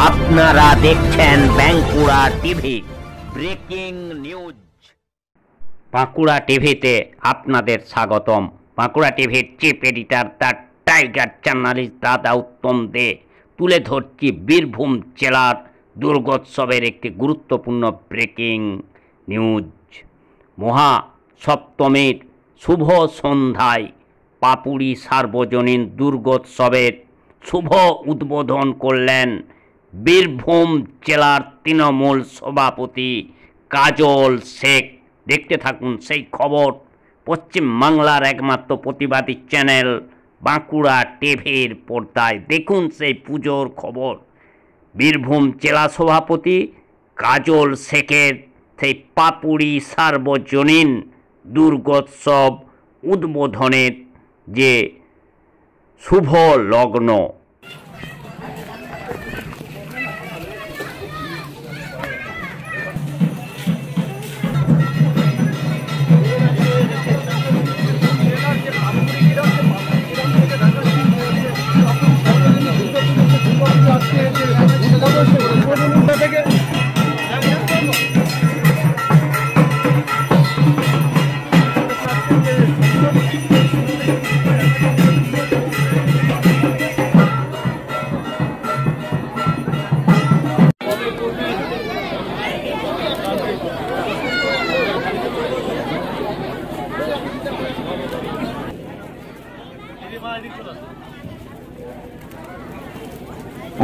আপনারা দেখছেন Bankura TV breaking news. Bankura টিভিতে আপনাদের স্বাগতম। বাঁকুড়া টিভির chief editor the tiger journalist দাদা উত্তম দে তুলে ধরছি বীরভূম জেলার দুর্গোৎসবের একটি গুরুত্বপূর্ণ ব্রেকিং নিউজ। মহা সপ্তমীর শুভ সন্ধ্যায় পাপুড়ি সার্বজনীন দুর্গোৎসবের শুভ উদ্বোধন করলেন বীরভূম জেলার তৃণমূল সভাপতি কাজল শেখ। দেখতে থাকুন সেই খবর পশ্চিমবাংলার একমাত্র প্রতিবাদী চ্যানেল বাঁকুড়া টিভির পর্দায়। দেখুন সেই পুজোর খবর। বীরভূম জেলা সভাপতি কাজল শেখের সেই পাপুড়ি সার্বজনীন দুর্গোৎসব উদ্বোধনের যে শুভ লগ্ন।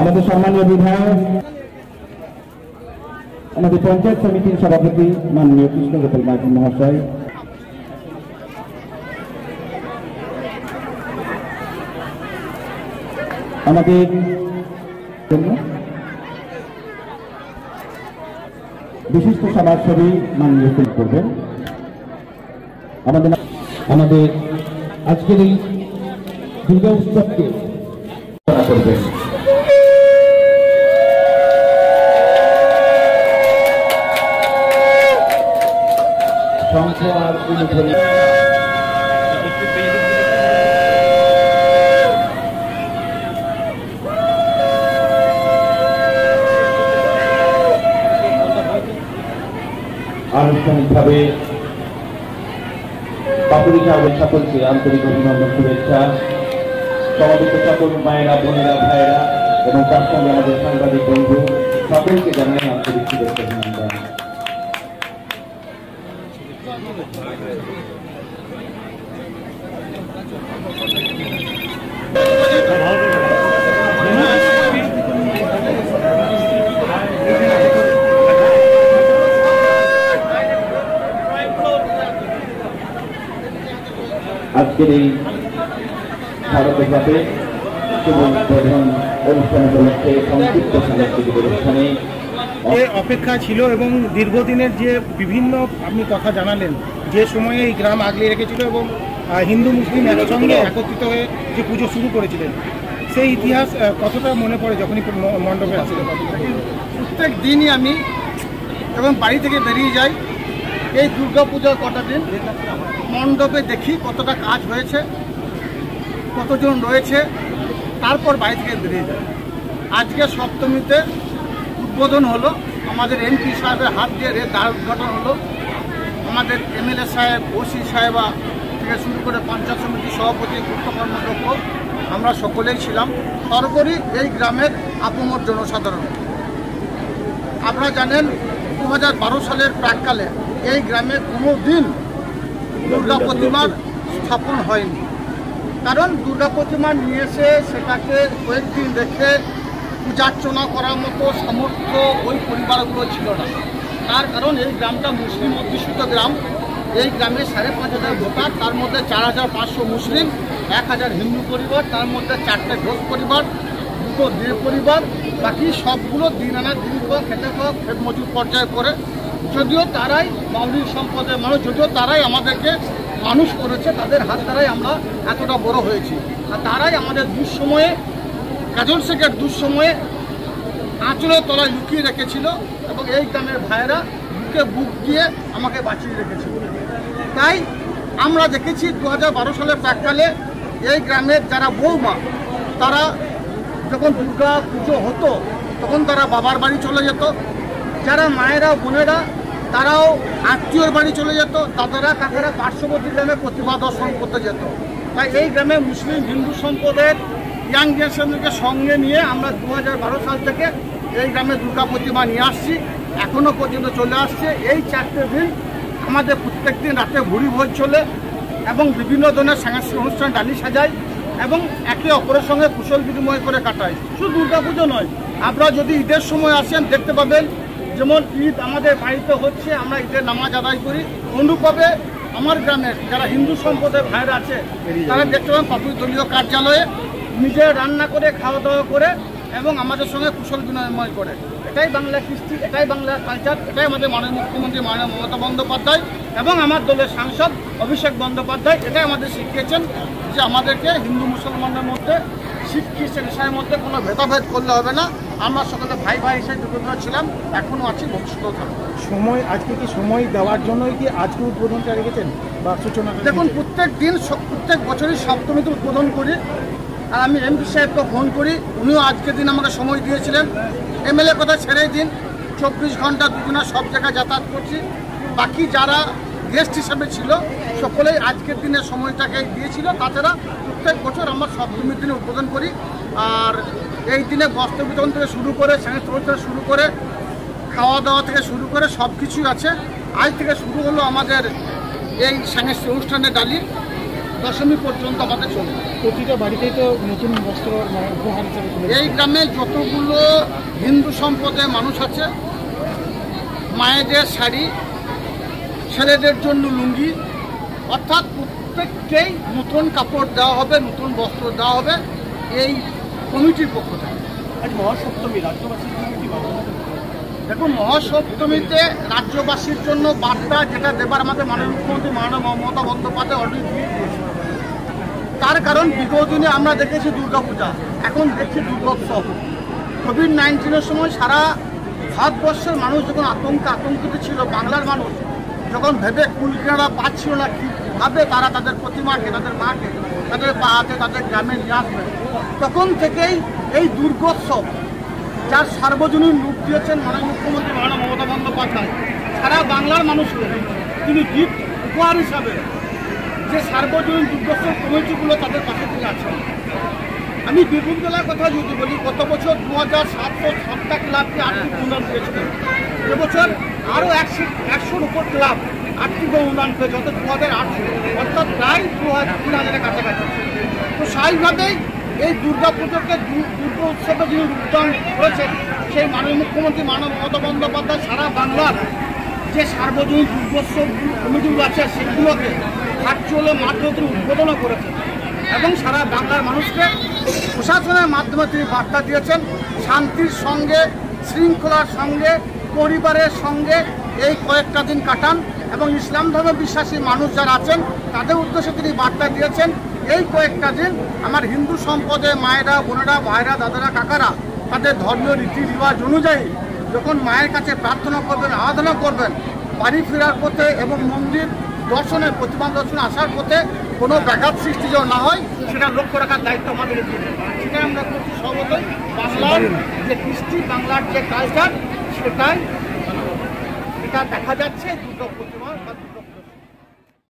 আমাদের সম্মানীয় বিধায়ক, আমাদের পঞ্চায়েত সমিতির সভাপতি মাননীয় কৃষ্ণগোপাল মাঝি মহাশয়, আমাদের বিশিষ্ট সমাজসেবী মাননীয় ফিল করবেন, আমাদের আজকের এই দুর্গা উৎসবকে করবেন। শঙ্খ আর উলুধ্বনি আনুষ্ঠানিকভাবে পাপুড়িকে আমাদের সকলকে আন্তরিক অভিনন্দন, শুভেচ্ছা। সমাবেত সকল মায়েরা, বোনেরা, ভাইয়েরা এবং তার সঙ্গে আমাদের সাংবাদিক বন্ধু সকলকে জানাই আন্তরিক শুভেচ্ছা অভিনন্দন। আজকের এই ভারতব্যাপী উদ্বোধন অনুষ্ঠান উপলক্ষে সংক্ষিপ্ত সাংস্কৃতিক অনুষ্ঠানে অপেক্ষা ছিল এবং দীর্ঘদিনের যে বিভিন্ন আপনি কথা জানালেন, যে সময়ে এই গ্রাম আগলে রেখেছিল এবং হিন্দু মুসলিম একসঙ্গে একত্রিত হয়ে যে পুজো শুরু করেছিলেন, সেই ইতিহাস কতটা মনে পড়ে যখনই মণ্ডপে আসলে? প্রত্যেক দিনই আমি এবং বাড়ি থেকে বেরিয়ে যাই, এই দুর্গা পূজার কটা দিন মণ্ডপে দেখি কতটা কাজ হয়েছে, কতজন রয়েছে, তারপর বাড়ি থেকে বেরিয়ে যায়। আজকে সপ্তমীতে উদ্বোধন হলো, আমাদের এমপি সাহেবের হাত দিয়ে দ্বার উদ্ঘাটন হলো। আমাদের এমএলএ সাহেব, ওসি সাহেবা থেকে শুরু করে পঞ্চায়েত সমিতির সভাপতি, পূর্ত কর্মদক্ষ, আমরা সকলেই ছিলাম। সর্বোপরি এই গ্রামের আপামর জনসাধারণ। আপনারা জানেন 2012 সালের প্রাককালে এই গ্রামে কোনো দিন দুর্গা প্রতিমার স্থাপন হয়নি, কারণ দুর্গা প্রতিমা নিয়ে এসে সেটাকে কয়েকদিন রেখে পূজার্চনা করার মতো সামর্থ্য ওই পরিবারগুলো ছিল না। তার কারণ এই গ্রামটা মুসলিম অধ্যুষিত গ্রাম। এই গ্রামে 5,500 ভোটার, তার মধ্যে 4,500 মুসলিম, 1,000 হিন্দু পরিবার, তার মধ্যে 4টে ঘোষ পরিবার, 2টো দে পরিবার, বাকি সবগুলো দিন আনা দিন খাওয়া, খেটে খাওয়া, খেত মজুর পর্যায়ে করে। যদিও তারাই মাউলির সম্পদের মানুষ, যদিও তারাই আমাদেরকে মানুষ করেছে, তাদের হাত দ্বারাই আমরা এতটা বড় হয়েছি। আর তারাই আমাদের দুঃসময়ে, কাজল শেখের দুঃসময়ে আঁচলের তলায় লুকিয়ে রেখেছিল এবং এই গ্রামের ভাইয়েরা বুকে বুক দিয়ে আমাকে বাঁচিয়ে রেখেছিল। তাই আমরা দেখেছি 2012 সালের প্রাককালে এই গ্রামের যারা বৌমা, তারা যখন দুর্গা পুজো হতো তখন তারা বাবার বাড়ি চলে যেত। যারা মায়েরা বোনেরা তারাও আত্মীয়র বাড়ি চলে যেত, দাদারা কাকারা পার্শ্ববর্তী গ্রামে প্রতিভা দর্শন করতে যেত। তাই এই গ্রামে মুসলিম হিন্দু সম্প্রদায়ের ইয়াং জেনারেশনকে সঙ্গে নিয়ে আমরা 2012 সাল থেকে এই গ্রামে দুর্গা প্রতিমা নিয়ে আসছি, এখনও পর্যন্ত চলে আসছে। এই 4টে দিন আমাদের প্রত্যেক দিন রাতে ভুরি ভোজ চলে এবং বিভিন্ন ধরনের সাংস্কৃতিক অনুষ্ঠান ডালি সাজাই এবং একে অপরের সঙ্গে কুশল বিনিময় করে কাটাই। শুধু দুর্গা পুজো নয়, আপনারা যদি ঈদের সময় আসেন দেখতে পাবেন যেমন ঈদ আমাদের বাড়িতে হচ্ছে, আমরা ঈদের নামাজ আদায় করি। অনুরূপভাবে আমার গ্রামের যারা হিন্দু সম্প্রদায়ের ভাইরা আছে তারা দেখতে পাবেন পাপুর দলীয় কার্যালয়ে নিজে রান্না করে খাওয়া দাওয়া করে এবং আমাদের সঙ্গে কুশল বিনিময় করে। এটাই বাংলা কৃষ্টি, এটাই বাংলার কালচার, এটাই আমাদের মাননীয় মুখ্যমন্ত্রী মাননীয় মমতা বন্দ্যোপাধ্যায় এবং আমার দলের সাংসদ অভিষেক বন্দ্যোপাধ্যায় এটাই আমাদের শিখিয়েছেন যে আমাদেরকে হিন্দু মুসলমানের মধ্যে, শিখ খ্রিস্টান ইসাইয়ের মধ্যে কোনো ভেদাভেদ করলে হবে না। আমরা সকলে ভাই ভাই হিসেবে যুক্ত ছিলাম, এখনও আছি, ভবিষ্যতেও থাকবো। সময় আজকে কি সময় দেওয়ার জন্যই কি আজকে উদ্বোধনটা রেখেছেন বা সূচনা? দেখুন, প্রত্যেক বছরই সপ্তমীতে উদ্বোধন করি আর আমি এমপি সাহেবকে ফোন করি, উনিও আজকের দিন আমাকে সময় দিয়েছিলেন। এমএলএ কথা ছেড়েই দিন, 24 ঘন্টা দুদিনা সব জায়গায় যাতায়াত করছি। বাকি যারা গেস্ট হিসাবে ছিল সকলেই আজকের দিনের সময়টাকে দিয়েছিল। তাছাড়া প্রত্যেক বছর আমরা সপ্তমীর দিনে উদ্বোধন করি আর এই দিনে বস্ত্র বিতরণ থেকে শুরু করে সাংস্কৃতিক থেকে শুরু করে খাওয়া দাওয়া থেকে শুরু করে সব কিছুই আছে। আজ থেকে শুরু হলো আমাদের এই সাংস্কৃতিক অনুষ্ঠানের ডালি, দশমী পর্যন্ত আমাদের চলবে। প্রতিটা বাড়িতেই তো নতুন বস্ত্র উপহার হিসেবে এই গ্রামে যতগুলো হিন্দু সম্প্রদায়ের মানুষ আছে, মায়েদের শাড়ি, ছেলেদের জন্য লুঙ্গি, অর্থাৎ প্রত্যেককেই নতুন কাপড় দেওয়া হবে, নতুন বস্ত্র দেওয়া হবে এই কমিটির পক্ষ থেকে। আজ মহাসপ্তমী, রাজ্যবাসীর জন্য কি বার্তা? দেখুন, মহাসপ্তমীতে রাজ্যবাসীর জন্য বার্তা যেটা দেবার আমাদের মাননীয় মুখ্যমন্ত্রী মাননীয় মমতা বন্দ্যোপাধ্যায় অলরেডি দিয়ে দিয়েছে। তার কারণ বিগত দিনে আমরা দেখেছি দুর্গাপূজা, এখন দেখছি দুর্গোৎসব। কোভিড-19-এর সময় সারা ভারতবর্ষের মানুষ যখন আতঙ্কিত ছিল, বাংলার মানুষ যখন ভেবে কুল কিনারা পাচ্ছিল না কীভাবে তারা তাদের প্রতিমাকে, তাদের মাকে, তাদের পাহাড়ে, তাদের গ্রামে নিয়ে আসবে, তখন থেকেই এই দুর্গোৎসব যার সার্বজনীন রূপ দিয়েছেন মাননীয় মুখ্যমন্ত্রী মাননীয় মমতা বন্দ্যোপাধ্যায়, সারা বাংলার মানুষকে তিনি গিফট উপহার হিসাবে যে সার্বজনীন দুর্গোৎসব কমিটিগুলো তাদের পাশে থেকে আছেন। আমি বীরভূম জেলার কথা যদি বলি, গত বছর 2707টা ক্লাবকে আর্থিক অনুদান পেয়েছিলেন। এবছর আরও 100-র উপর ক্লাব আর্থিক অনুদান পেয়েছে, অর্থাৎ 2800, অর্থাৎ প্রায় 3000-এর কাছাকাছি। তো স্বাভাবিকভাবেই এই দুর্গাপুজোকে দুর্গা উৎসবে যিনি রূপদান করেছেন সেই মাননীয় মুখ্যমন্ত্রী মাননীয় মমতা বন্দ্যোপাধ্যায় সারা বাংলার যে সার্বজনীন দুর্গোৎসব কমিটিগুলো আছে সেগুলোকে ভার্চুয়ালের মাধ্যমে তিনি উদ্বোধনও করেছেন এবং সারা বাংলার মানুষকে প্রশাসনের মাধ্যমে তিনি বার্তা দিয়েছেন শান্তির সঙ্গে, শৃঙ্খলার সঙ্গে, পরিবারের সঙ্গে এই কয়েকটা দিন কাটান এবং ইসলাম ধর্মে বিশ্বাসী মানুষ যারা আছেন তাদের উদ্দেশ্যে তিনি বার্তা দিয়েছেন এই কয়েকটা দিন আমার হিন্দু সম্প্রদায়ের মায়েরা, বোনেরা, ভাইরা, দাদারা, কাকারা তাদের ধর্মীয় রীতি রিবাজ অনুযায়ী যখন মায়ের কাছে প্রার্থনা করবেন, আরাধনা করবেন, বাড়ি ফেরার পথে এবং মন্দির দর্শনে, প্রতিমা দর্শনে আসার পথে কোনো ব্যাঘাত সৃষ্টি যেন না হয় সেটা লক্ষ্য রাখার দায়িত্ব আমাদের। সেটাই আমরা করছি সর্বদাই। বাংলার যে কৃষ্টি, বাংলার যে কালচার, সেটাই এটা দেখা যাচ্ছে দুর্গাপুজো।